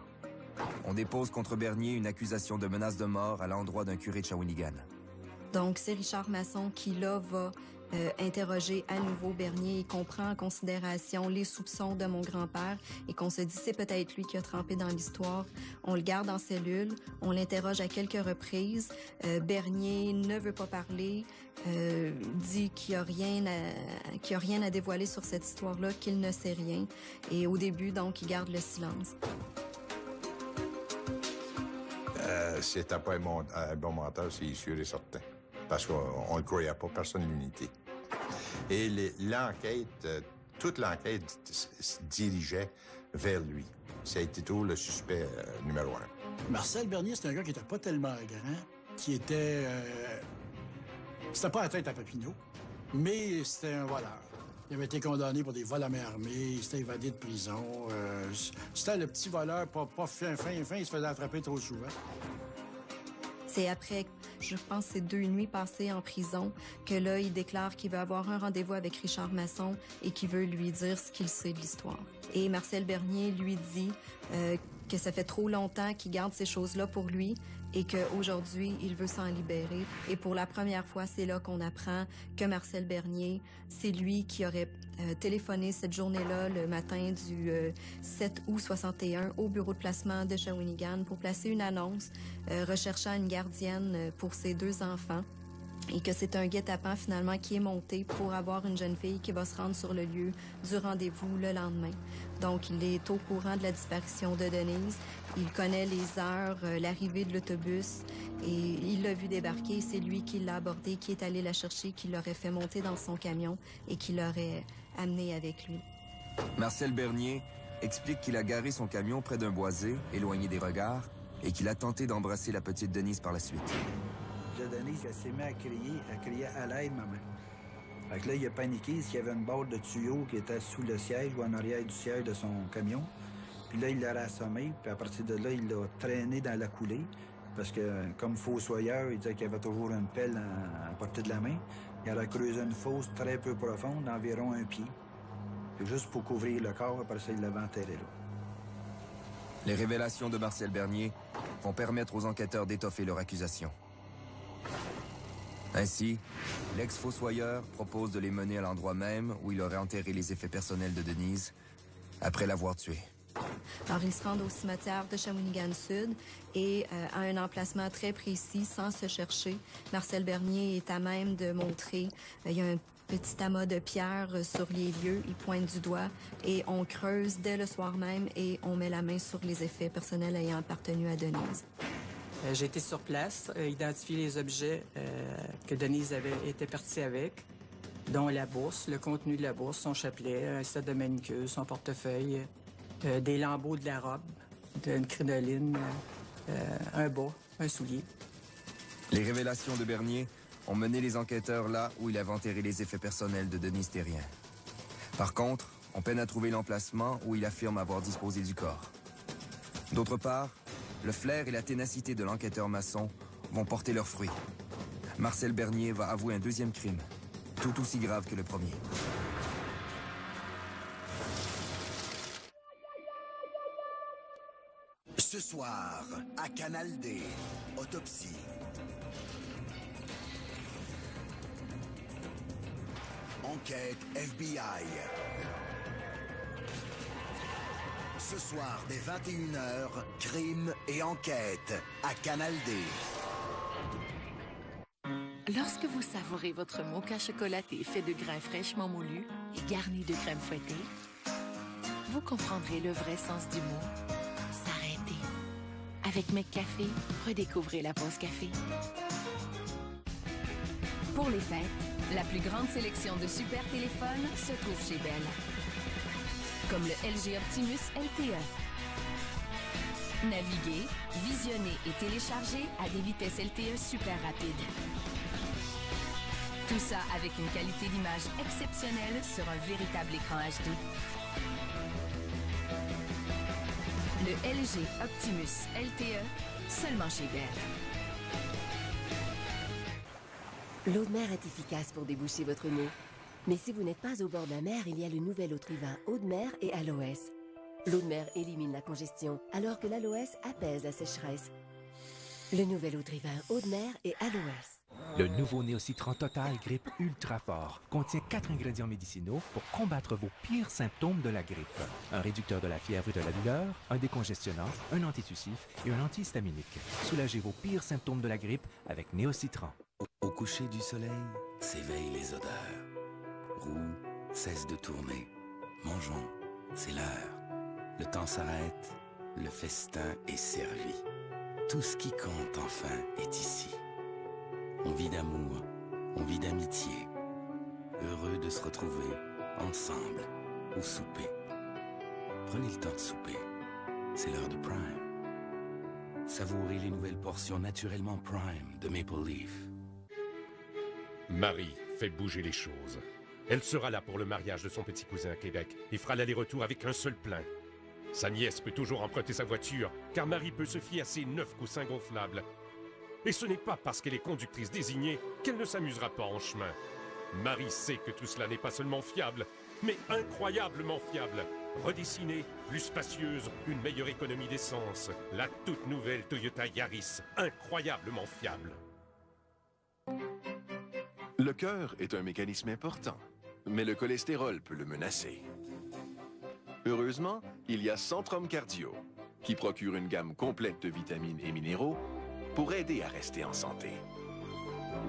On dépose contre Bernier une accusation de menace de mort à l'endroit d'un curé de Shawinigan. Donc, c'est Richard Masson qui, là, va interroger à nouveau Bernier et qu'on prend en considération les soupçons de mon grand-père et qu'on se dit c'est peut-être lui qui a trempé dans l'histoire. On le garde en cellule, on l'interroge à quelques reprises. Bernier ne veut pas parler, dit qu'il n'y a rien à dévoiler sur cette histoire-là, qu'il ne sait rien. Et au début, donc, il garde le silence. C'était pas un bon menteur, c'est sûr et certain. Parce qu'on ne le croyait pas, personne ne l'unité. Et l'enquête, toute l'enquête se dirigeait vers lui. Ça a été toujours le suspect numéro 1. Marcel Bernier, c'est un gars qui n'était pas tellement grand, qui était... c'était pas la tête à Papineau, mais c'était un voleur. Il avait été condamné pour des vols à main armée, il s'était évadé de prison. C'était le petit voleur, pas fin, il se faisait attraper trop souvent. C'est après, je pense, ces 2 nuits passées en prison que là, il déclare qu'il veut avoir un rendez-vous avec Richard Masson et qu'il veut lui dire ce qu'il sait de l'histoire. Et Marcel Bernier lui dit que ça fait trop longtemps qu'il garde ces choses-là pour lui et qu'aujourd'hui, il veut s'en libérer. Et pour la première fois, c'est là qu'on apprend que Marcel Bernier, c'est lui qui aurait téléphoné cette journée-là, le matin du 7 août 61, au bureau de placement de Shawinigan pour placer une annonce recherchant une gardienne pour ses 2 enfants. Et que c'est un guet-apens finalement qui est monté pour avoir une jeune fille qui va se rendre sur le lieu du rendez-vous le lendemain. Donc, il est au courant de la disparition de Denise. Il connaît les heures, l'arrivée de l'autobus et il l'a vu débarquer. C'est lui qui l'a abordé, qui est allé la chercher, qui l'aurait fait monter dans son camion et qui l'aurait amené avec lui. Marcel Bernier explique qu'il a garé son camion près d'un boisé, éloigné des regards, et qu'il a tenté d'embrasser la petite Denise par la suite. Là, Denise, elle s'est mise à crier à l'aide, maman. Fait que là, il a paniqué parce qu'il y avait une barre de tuyau qui était sous le siège ou en arrière du siège de son camion. Puis là, il l'a assommé, puis à partir de là, il l'a traîné dans la coulée. Parce que, comme fossoyeur, il disait qu'il avait toujours une pelle à portée de la main. Il a creusé une fosse très peu profonde, d'environ 1 pied. Puis juste pour couvrir le corps, après ça, il l'avait enterré là. Les révélations de Marcel Bernier vont permettre aux enquêteurs d'étoffer leur accusation. Ainsi, l'ex-fossoyeur propose de les mener à l'endroit même où il aurait enterré les effets personnels de Denise après l'avoir tuée. Alors, ils se rendent au cimetière de Shawinigan-Sud et à un emplacement très précis, sans se chercher. Marcel Bernier est à même de montrer, il y a un petit amas de pierres sur les lieux, il pointe du doigt et on creuse dès le soir même et on met la main sur les effets personnels ayant appartenu à Denise. J'ai été sur place, identifier les objets que Denise était partie avec, dont la bourse, le contenu de la bourse, son chapelet, un set de manicure, son portefeuille, des lambeaux de la robe, une crinoline, un bas, un soulier. Les révélations de Bernier ont mené les enquêteurs là où il avait enterré les effets personnels de Denise Thérien. Par contre, on peine à trouver l'emplacement où il affirme avoir disposé du corps. D'autre part, le flair et la ténacité de l'enquêteur maçon vont porter leurs fruits. Marcel Bernier va avouer un deuxième crime, tout aussi grave que le premier. Ce soir, à Canal D, autopsie. Enquête FBI. Ce soir, dès 21h, crime et enquête à Canal D. Lorsque vous savourez votre mocha chocolaté fait de grains fraîchement moulus et garni de crème fouettée, vous comprendrez le vrai sens du mot « s'arrêter ». Avec McCafé, redécouvrez la pause café. Pour les fêtes, la plus grande sélection de super téléphones se trouve chez Bell. Comme le LG Optimus LTE. Naviguez, visionnez et téléchargez à des vitesses LTE super rapides. Tout ça avec une qualité d'image exceptionnelle sur un véritable écran HD. Le LG Optimus LTE, seulement chez Bell. L'eau de mer est efficace pour déboucher votre nez. Mais si vous n'êtes pas au bord de la mer, il y a le nouvel Eau-de-Vin eau de mer et aloès. L'eau de mer élimine la congestion, alors que l'aloès apaise la sécheresse. Le nouvel Eau-de-Vin eau de mer et aloès. Le nouveau Néocitran Total Grippe Ultra Fort contient 4 ingrédients médicinaux pour combattre vos pires symptômes de la grippe. Un réducteur de la fièvre et de la douleur, un décongestionnant, un antitussif et un antihistaminique. Soulagez vos pires symptômes de la grippe avec Néocitran. Au coucher du soleil, s'éveillent les odeurs. Roue cesse de tourner. Mangeons, c'est l'heure. Le temps s'arrête, le festin est servi. Tout ce qui compte, enfin, est ici. On vit d'amour, on vit d'amitié. Heureux de se retrouver, ensemble, au souper. Prenez le temps de souper. C'est l'heure de Prime. Savourez les nouvelles portions naturellement Prime de Maple Leaf. Marie fait bouger les choses. Elle sera là pour le mariage de son petit cousin à Québec et fera l'aller-retour avec un seul plein. Sa nièce peut toujours emprunter sa voiture, car Marie peut se fier à ses 9 coussins gonflables. Et ce n'est pas parce qu'elle est conductrice désignée qu'elle ne s'amusera pas en chemin. Marie sait que tout cela n'est pas seulement fiable, mais incroyablement fiable. Redessinée, plus spacieuse, une meilleure économie d'essence. La toute nouvelle Toyota Yaris, incroyablement fiable. Le cœur est un mécanisme important, mais le cholestérol peut le menacer. Heureusement, il y a Centrum Cardio, qui procure une gamme complète de vitamines et minéraux pour aider à rester en santé.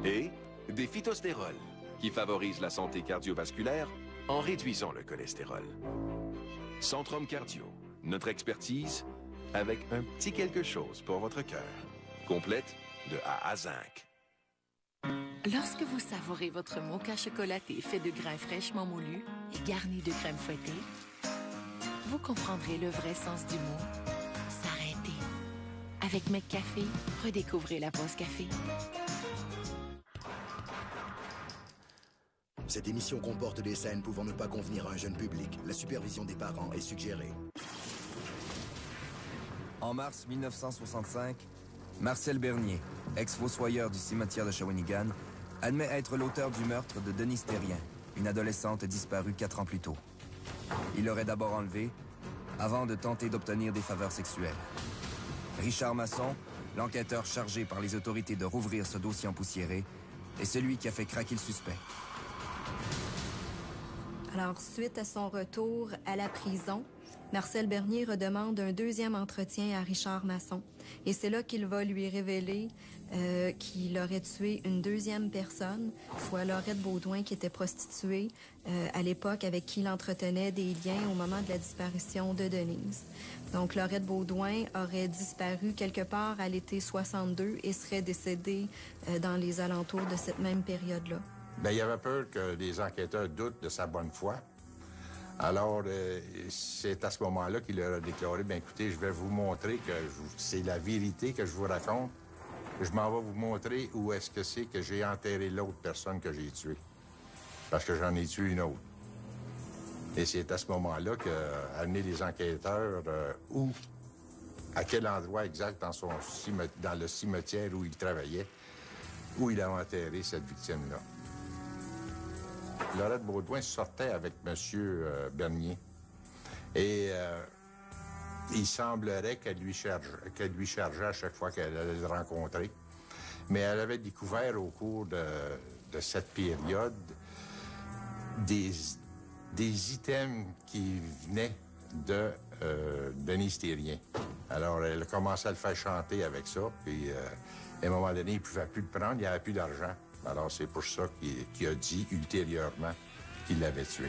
Et des phytostérols, qui favorisent la santé cardiovasculaire en réduisant le cholestérol. Centrum Cardio, notre expertise avec un petit quelque chose pour votre cœur. Complète de A à Zinc. Lorsque vous savourez votre mocha chocolaté fait de grains fraîchement moulus et garni de crème fouettée, vous comprendrez le vrai sens du mot « s'arrêter ». Avec McCafé, redécouvrez la pause café. Cette émission comporte des scènes pouvant ne pas convenir à un jeune public. La supervision des parents est suggérée. En mars 1965, Marcel Bernier, ex-fossoyeur du cimetière de Shawinigan, admet être l'auteur du meurtre de Denise Thérien, une adolescente disparue 4 ans plus tôt. Il l'aurait d'abord enlevée avant de tenter d'obtenir des faveurs sexuelles. Richard Masson, l'enquêteur chargé par les autorités de rouvrir ce dossier empoussiéré, est celui qui a fait craquer le suspect. Alors, suite à son retour à la prison, Marcel Bernier redemande un deuxième entretien à Richard Masson. Et c'est là qu'il va lui révéler qu'il aurait tué une deuxième personne, soit Laurette Beaudoin, qui était prostituée à l'époque, avec qui il entretenait des liens au moment de la disparition de Denise. Donc, Laurette Beaudoin aurait disparu quelque part à l'été 62 et serait décédée dans les alentours de cette même période-là. Bien, il avait peur que les enquêteurs doutent de sa bonne foi. Alors, c'est à ce moment-là qu'il leur a déclaré, bien écoutez, je vais vous montrer que c'est la vérité que je vous raconte. Je m'en vais vous montrer où est-ce que c'est que j'ai enterré l'autre personne que j'ai tuée. Parce que j'en ai tué une autre. Et c'est à ce moment-là qu'a amené les enquêteurs où, à quel endroit exact dans le cimetière où il travaillait, où il a enterré cette victime-là. Laurette Beaudoin sortait avec M. Bernier et il semblerait qu'elle lui chargeait à chaque fois qu'elle allait le rencontrer. Mais elle avait découvert au cours de cette période des items qui venaient de Denise Thérien. Alors, elle a commencé à le faire chanter avec ça, puis à un moment donné, il ne pouvait plus le prendre, il n'y avait plus d'argent. Alors, c'est pour ça qu'il a dit ultérieurement qu'il l'avait tué.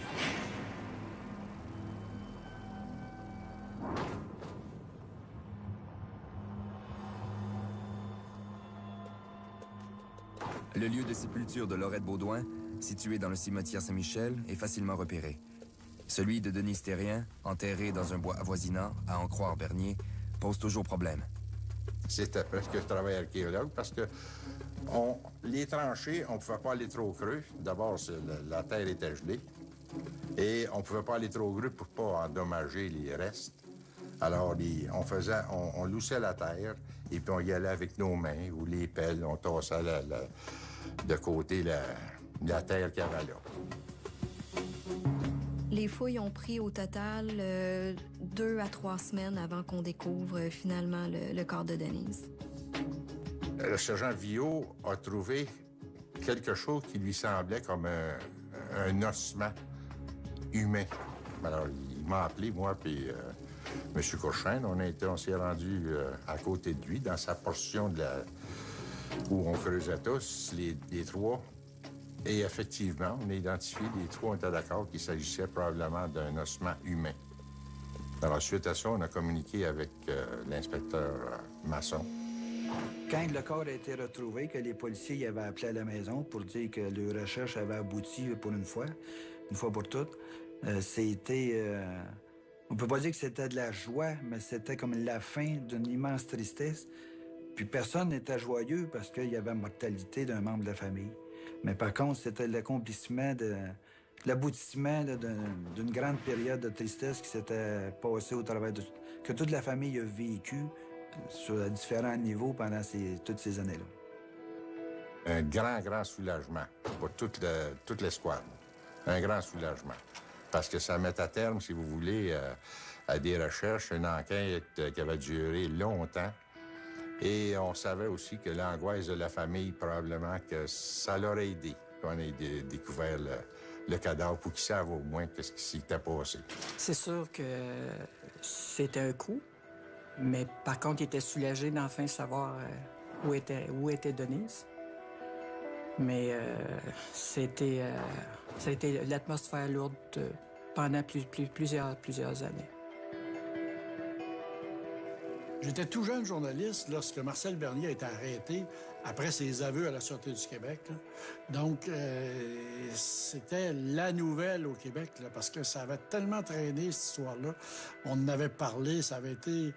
Le lieu de sépulture de Laurette Beaudoin, situé dans le cimetière Saint-Michel, est facilement repéré. Celui de Denise Thérien, enterré dans un bois avoisinant, à en croire Bernier, pose toujours problème. C'était presque un travail archéologue parce que les tranchées, on ne pouvait pas aller trop creux. D'abord, la terre était gelée et on ne pouvait pas aller trop creux pour ne pas endommager les restes. Alors, on loussait la terre et puis on y allait avec nos mains ou les pelles, on tassait de côté la terre qu'il y avait là. Les fouilles ont pris au total 2 à 3 semaines avant qu'on découvre finalement le corps de Denise. Le sergent Viault a trouvé quelque chose qui lui semblait comme un ossement humain. Alors, il m'a appelé, moi, puis M. Courchaine. On s'est rendu à côté de lui, dans sa portion où on creusait tous, les trois. Et effectivement, on a identifié, les trois, on était d'accord qu'il s'agissait probablement d'un ossement humain. Alors, suite à ça, on a communiqué avec l'inspecteur Masson. Quand le corps a été retrouvé, que les policiers y avaient appelé à la maison pour dire que leur recherche avait abouti pour une fois pour toutes, c'était... on peut pas dire que c'était de la joie, mais c'était comme la fin d'une immense tristesse. Puis personne n'était joyeux parce qu'il y avait mortalité d'un membre de la famille. Mais par contre, c'était l'accomplissement l'aboutissement d'une grande période de tristesse qui s'était passée au travers que toute la famille a vécu sur différents niveaux pendant toutes ces années-là. Un grand soulagement pour toute l'escouade. Un grand soulagement. Parce que ça met à terme, si vous voulez, à des recherches, une enquête qui avait duré longtemps. Et on savait aussi que l'angoisse de la famille, probablement que ça l'aurait aidé qu'on ait découvert le cadavre pour qu'ils savent au moins ce qui s'était passé. C'est sûr que c'était un coup, mais par contre, il était soulagé d'enfin savoir où était Denise. Mais ça a été l'atmosphère lourde pendant plusieurs années. J'étais tout jeune journaliste lorsque Marcel Bernier a été arrêté après ses aveux à la Sûreté du Québec. Là. Donc, c'était la nouvelle au Québec, là, parce que ça avait tellement traîné, cette histoire-là. On en avait parlé, ça avait été...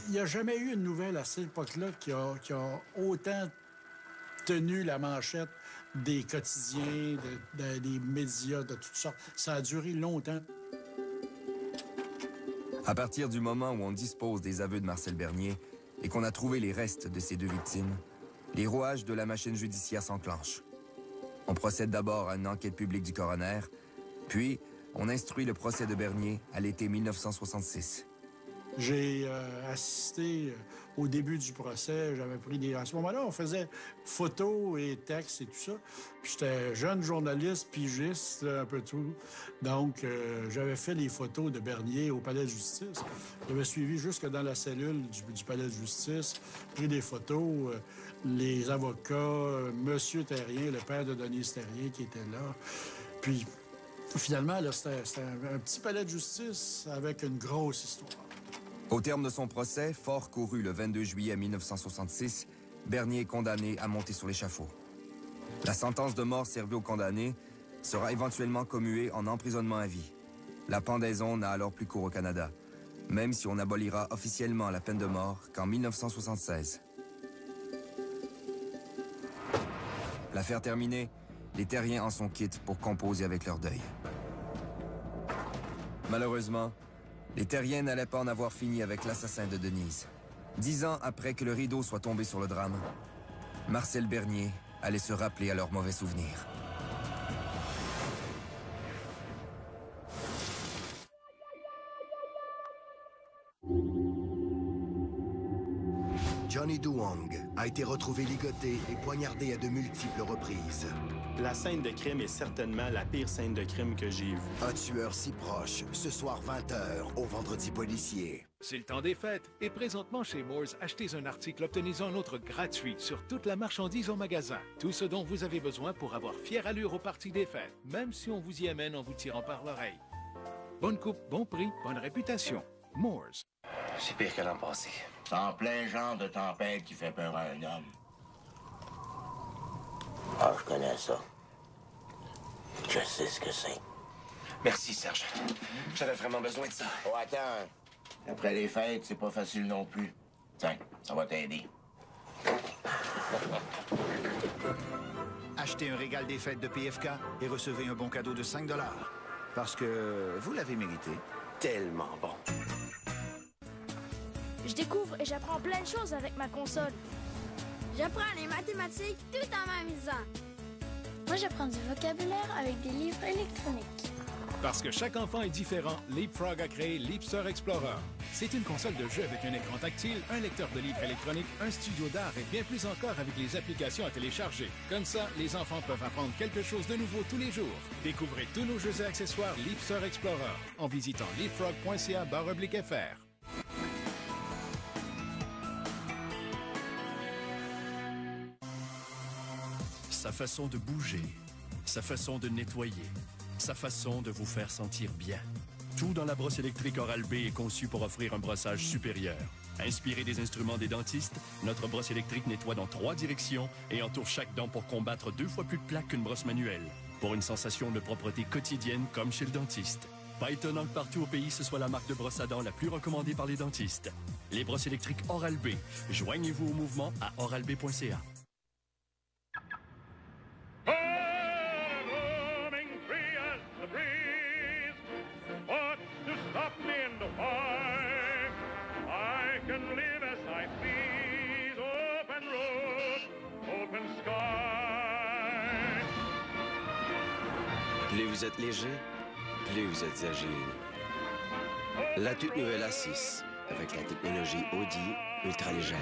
Il n'y a jamais eu une nouvelle à cette époque-là qui a autant tenu la manchette des quotidiens, des médias de toutes sortes. Ça a duré longtemps. À partir du moment où on dispose des aveux de Marcel Bernier et qu'on a trouvé les restes de ces deux victimes, les rouages de la machine judiciaire s'enclenchent. On procède d'abord à une enquête publique du coroner, puis on instruit le procès de Bernier à l'été 1966. J'ai assisté au début du procès. J'avais pris des... À ce moment-là, on faisait photos et textes et tout ça. Puis j'étais jeune journaliste, pigiste, un peu tout. Donc, j'avais fait les photos de Bernier au palais de justice. J'avais suivi jusque dans la cellule du palais de justice, pris des photos. Les avocats, Monsieur Terrien, le père de Denise Terrien, qui était là. Puis, finalement, là, c'était un petit palais de justice avec une grosse histoire. Au terme de son procès, fort couru le 22 juillet 1966, Bernier est condamné à monter sur l'échafaud. La sentence de mort servie au condamné sera éventuellement commuée en emprisonnement à vie. La pendaison n'a alors plus cours au Canada, même si on abolira officiellement la peine de mort qu'en 1976. L'affaire terminée, les Terriens en sont quittes pour composer avec leur deuil. Malheureusement, les Terriens n'allaient pas en avoir fini avec l'assassin de Denise. 10 ans après que le rideau soit tombé sur le drame, Marcel Bernier allait se rappeler à leurs mauvais souvenirs. Johnny Duong a été retrouvé ligoté et poignardé à de multiples reprises. La scène de crime est certainement la pire scène de crime que j'ai vue. Un tueur si proche, ce soir 20h au Vendredi policier. C'est le temps des fêtes et présentement chez Moores, achetez un article, obtenez un autre gratuit sur toute la marchandise au magasin. Tout ce dont vous avez besoin pour avoir fière allure aux parties des fêtes, même si on vous y amène en vous tirant par l'oreille. Bonne coupe, bon prix, bonne réputation. Moores. C'est pire que l'an passé. C'est en plein genre de tempête qui fait peur à un homme. Ah, je connais ça. Je sais ce que c'est. Merci, Serge. J'avais vraiment besoin de ça. Oh, attends. Après les fêtes, c'est pas facile non plus. Tiens, ça va t'aider. Achetez un régal des fêtes de PFK et recevez un bon cadeau de 5 $. Parce que vous l'avez mérité. Tellement bon. Je découvre et j'apprends plein de choses avec ma console. J'apprends les mathématiques tout en m'amusant. Moi, j'apprends du vocabulaire avec des livres électroniques. Parce que chaque enfant est différent, Leapfrog a créé Leapster Explorer. C'est une console de jeu avec un écran tactile, un lecteur de livres électroniques, un studio d'art et bien plus encore avec les applications à télécharger. Comme ça, les enfants peuvent apprendre quelque chose de nouveau tous les jours. Découvrez tous nos jeux et accessoires Leapster Explorer en visitant leapfrog.ca/fr. Sa façon de bouger, sa façon de nettoyer, sa façon de vous faire sentir bien. Tout dans la brosse électrique Oral-B est conçu pour offrir un brossage supérieur. Inspiré des instruments des dentistes, notre brosse électrique nettoie dans 3 directions et entoure chaque dent pour combattre 2 fois plus de plaques qu'une brosse manuelle. Pour une sensation de propreté quotidienne comme chez le dentiste. Pas étonnant que partout au pays, ce soit la marque de brosse à dents la plus recommandée par les dentistes. Les brosses électriques Oral-B. Joignez-vous au mouvement à oralb.ca. Plus vous êtes léger, plus vous êtes agile. La toute nouvelle A6, avec la technologie Audi ultra légère.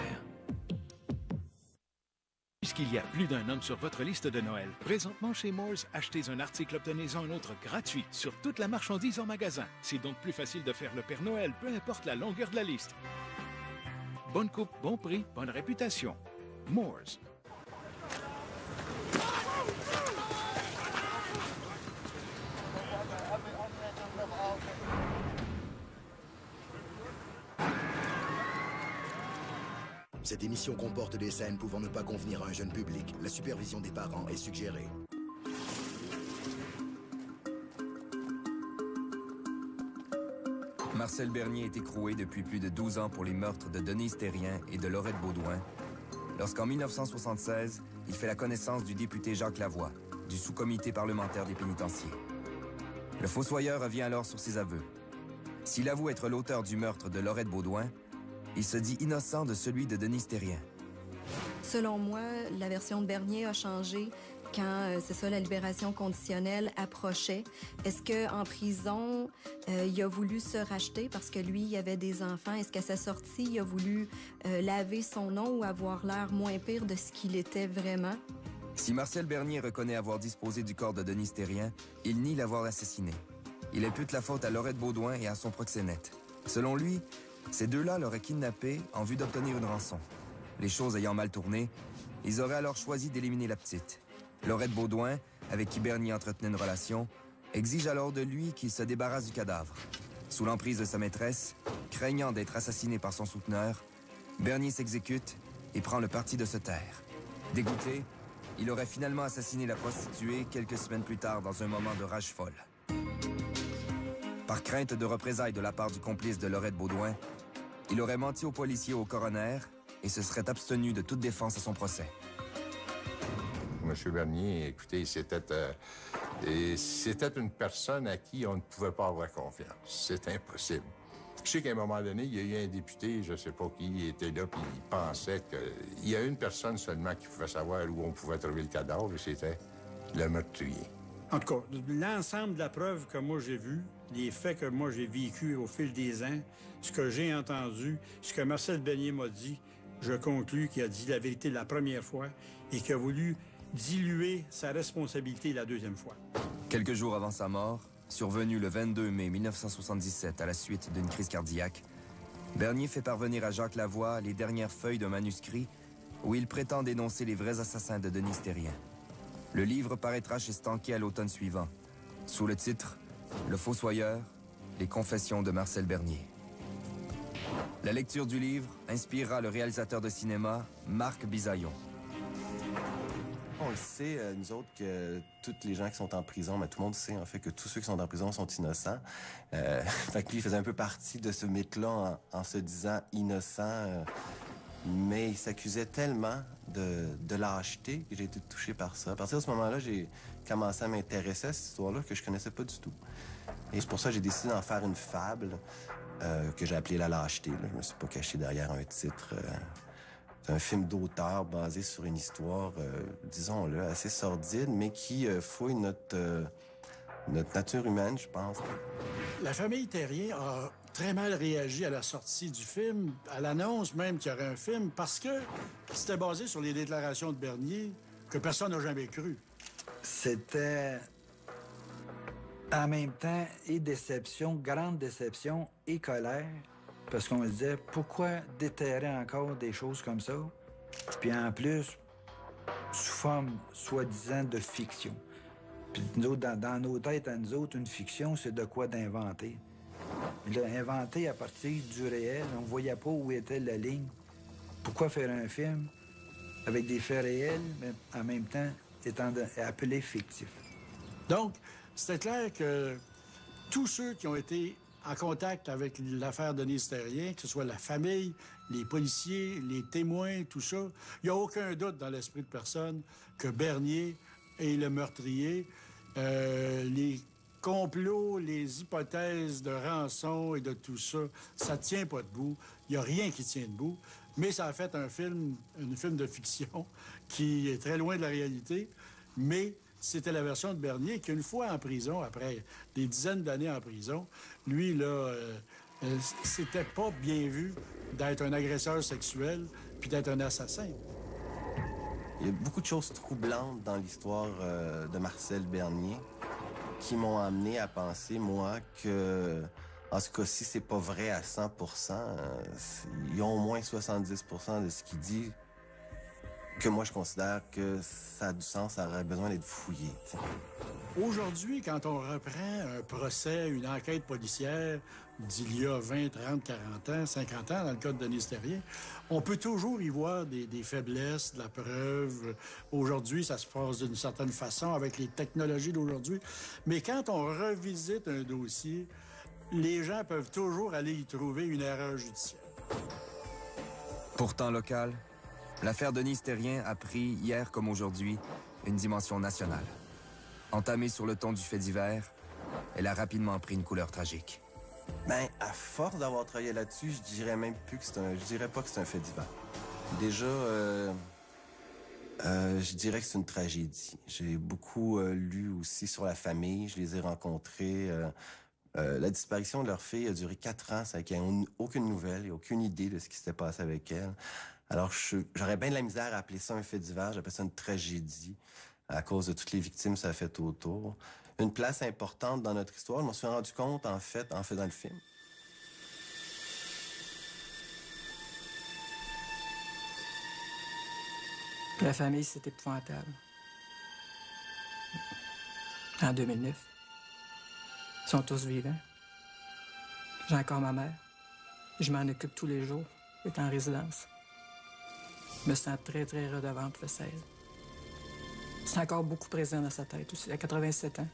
Puisqu'il y a plus d'un homme sur votre liste de Noël, présentement chez Moores, achetez un article, obtenez-en un autre gratuit sur toute la marchandise en magasin. C'est donc plus facile de faire le Père Noël, peu importe la longueur de la liste. Bonne coupe, bon prix, bonne réputation. Moores. Cette émission comporte des scènes pouvant ne pas convenir à un jeune public. La supervision des parents est suggérée. Marcel Bernier est écroué depuis plus de 12 ans pour les meurtres de Denise Terrien et de Laurette Baudouin, lorsqu'en 1976, il fait la connaissance du député Jacques Lavoie, du sous-comité parlementaire des pénitenciers. Le fossoyeur revient alors sur ses aveux. S'il avoue être l'auteur du meurtre de Laurette Baudouin, il se dit innocent de celui de Denise Thérien. Selon moi, la version de Bernier a changé quand, c'est ça, la libération conditionnelle approchait. Est-ce qu'en prison, il a voulu se racheter parce que lui, il avait des enfants? Est-ce qu'à sa sortie, il a voulu laver son nom ou avoir l'air moins pire de ce qu'il était vraiment? Si Marcel Bernier reconnaît avoir disposé du corps de Denise Thérien, il nie l'avoir assassiné. Il impute la faute à Laurette Baudouin et à son proxénète. Selon lui, ces deux-là l'auraient kidnappé en vue d'obtenir une rançon. Les choses ayant mal tourné, ils auraient alors choisi d'éliminer la petite. Laurette Baudouin, avec qui Bernier entretenait une relation, exige alors de lui qu'il se débarrasse du cadavre. Sous l'emprise de sa maîtresse, craignant d'être assassiné par son souteneur, Bernier s'exécute et prend le parti de se taire. Dégoûté, il aurait finalement assassiné la prostituée quelques semaines plus tard dans un moment de rage folle. Par crainte de représailles de la part du complice de Laurette Baudouin, il aurait menti aux policiers et au coroner et se serait abstenu de toute défense à son procès. M. Bernier, écoutez, c'était une personne à qui on ne pouvait pas avoir confiance. C'est impossible. Je sais qu'à un moment donné, il y a eu un député, je ne sais pas qui, était là, puis il pensait qu'il y a une personne seulement qui pouvait savoir où on pouvait trouver le cadavre, et c'était le meurtrier. En tout cas, l'ensemble de la preuve que moi j'ai vue, les faits que moi j'ai vécus au fil des ans, ce que j'ai entendu, ce que Marcel Bernier m'a dit, je conclus qu'il a dit la vérité la première fois et qu'il a voulu diluer sa responsabilité la deuxième fois. Quelques jours avant sa mort, survenue le 22 mai 1977 à la suite d'une crise cardiaque, Bernier fait parvenir à Jacques Lavoie les dernières feuilles d'un manuscrit où il prétend dénoncer les vrais assassins de Denise Thérien. Le livre paraîtra chez Stanquet à l'automne suivant, sous le titre « Le Fossoyeur, les confessions de Marcel Bernier ». La lecture du livre inspirera le réalisateur de cinéma Marc Bisaillon. On le sait, nous autres, que tous les gens qui sont en prison, mais tout le monde sait en fait que tous ceux qui sont en prison sont innocents. Fait que lui, il faisait un peu partie de ce mythe-là en se disant innocent, mais il s'accusait tellement de lâcheté que j'ai été touché par ça. À partir de ce moment-là, j'ai commencé à m'intéresser à cette histoire-là que je connaissais pas du tout. Et c'est pour ça que j'ai décidé d'en faire une fable que j'ai appelée La lâcheté. Là. Je me suis pas caché derrière un titre. C'est un film d'auteur basé sur une histoire, disons-le, assez sordide, mais qui fouille notre nature humaine, je pense. La famille Thérien a très mal réagi à la sortie du film, à l'annonce même qu'il y aurait un film, parce que c'était basé sur les déclarations de Bernier que personne n'a jamais cru. C'était en même temps et déception, grande déception et colère. Parce qu'on se disait, pourquoi déterrer encore des choses comme ça? Puis en plus, sous forme soi-disant de fiction. Puis nous autres, dans nos têtes, à nous autres, une fiction, c'est de quoi d'inventer. Inventer à partir du réel, on ne voyait pas où était la ligne. Pourquoi faire un film avec des faits réels, mais en même temps étant appelé fictif? Donc, c'était clair que tous ceux qui ont été en contact avec l'affaire Denise Thérien, que ce soit la famille, les policiers, les témoins, tout ça, il n'y a aucun doute dans l'esprit de personne que Bernier est le meurtrier. Les complots, les hypothèses de rançon et de tout ça, ça ne tient pas debout. Il n'y a rien qui tient debout. Mais ça a fait un film de fiction qui est très loin de la réalité, mais c'était la version de Bernier qui, une fois en prison, après des dizaines d'années en prison, lui, là, c'était pas bien vu d'être un agresseur sexuel puis d'être un assassin. Il y a beaucoup de choses troublantes dans l'histoire de Marcel Bernier qui m'ont amené à penser, moi, que, en ce cas-ci, c'est pas vrai à 100%. Il y a au moins 70% de ce qu'il dit que moi, je considère que ça a du sens, ça aurait besoin d'être fouillé. T'sais. Aujourd'hui, quand on reprend un procès, une enquête policière d'il y a 20, 30, 40 ans, 50 ans, dans le cas de Denise Thérien, on peut toujours y voir des faiblesses, de la preuve. Aujourd'hui, ça se passe d'une certaine façon avec les technologies d'aujourd'hui. Mais quand on revisite un dossier, les gens peuvent toujours aller y trouver une erreur judiciaire. Pourtant local, L'affaire Denise Terrien a pris, hier comme aujourd'hui, une dimension nationale. Entamée sur le ton du fait divers, elle a rapidement pris une couleur tragique. Ben, à force d'avoir travaillé là-dessus, je dirais même plus que je dirais pas que c'est un fait divers. Déjà, je dirais que c'est une tragédie. J'ai beaucoup lu aussi sur la famille, je les ai rencontrés. La disparition de leur fille a duré 4 ans, sans qu'il n'y ait aucune nouvelle et aucune idée de ce qui s'était passé avec elle. Alors, j'aurais bien de la misère à appeler ça un fait divers, j'appelle ça une tragédie, à cause de toutes les victimes que ça a fait autour. Une place importante dans notre histoire, je m'en suis rendu compte, en faisant le film. La famille, c'est épouvantable. En 2009. Ils sont tous vivants. J'ai encore ma mère. Je m'en occupe tous les jours. Elle est en résidence. Je me sens très, très redevante face à elle. C'est encore beaucoup présent dans sa tête aussi. Elle a 87 ans.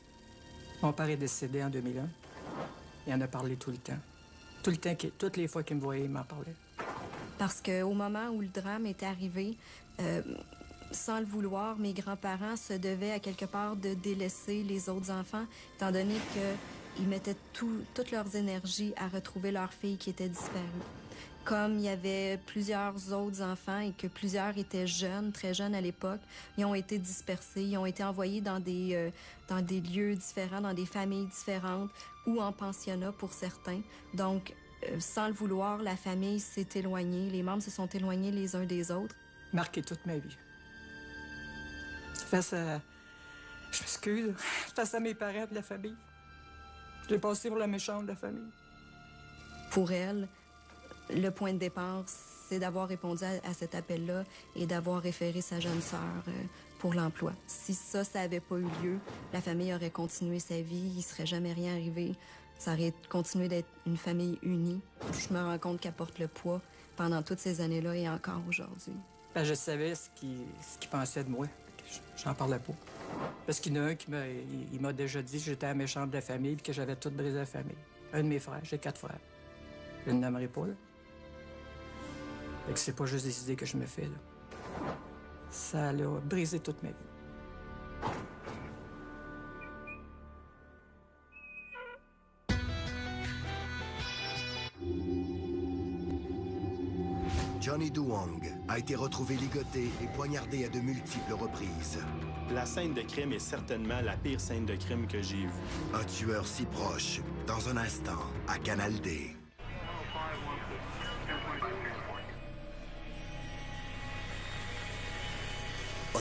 Mon père est décédé en 2001. Il en a parlé tout le temps. Tout le temps, toutes les fois qu'il me voyait, il m'en parlait. Parce qu'au moment où le drame est arrivé, sans le vouloir, mes grands-parents se devaient à quelque part de délaisser les autres enfants, étant donné qu'ils mettaient toutes leurs énergies à retrouver leur fille qui était disparue. Comme il y avait plusieurs autres enfants et que plusieurs étaient jeunes, très jeunes à l'époque, ils ont été dispersés, ils ont été envoyés dans des lieux différents, dans des familles différentes ou en pensionnat pour certains. Donc, sans le vouloir, la famille s'est éloignée, les membres se sont éloignés les uns des autres. Marqué toute ma vie. Face à... Je m'excuse. Face à mes parents et la famille. J'ai passé pour la méchante de la famille. Pour elle, le point de départ, c'est d'avoir répondu à cet appel-là et d'avoir référé sa jeune sœur pour l'emploi. Si ça n'avait pas eu lieu, la famille aurait continué sa vie, il ne serait jamais rien arrivé. Ça aurait continué d'être une famille unie. Je me rends compte qu'elle porte le poids pendant toutes ces années-là et encore aujourd'hui. Ben, je savais ce qu'il pensait de moi. J'en parlais pas. Parce qu'il y en a un qui m'a déjà dit que j'étais la méchante de la famille et que j'avais tout brisé la famille. Un de mes frères, j'ai 4 frères. Je ne nommerai pas, là. Fait que c'est pas juste des idées que je me fais, là. Ça a brisé toute ma vie. Johnny Duong a été retrouvé ligoté et poignardé à de multiples reprises. La scène de crime est certainement la pire scène de crime que j'ai vue. Un tueur si proche, dans un instant, à Canal D.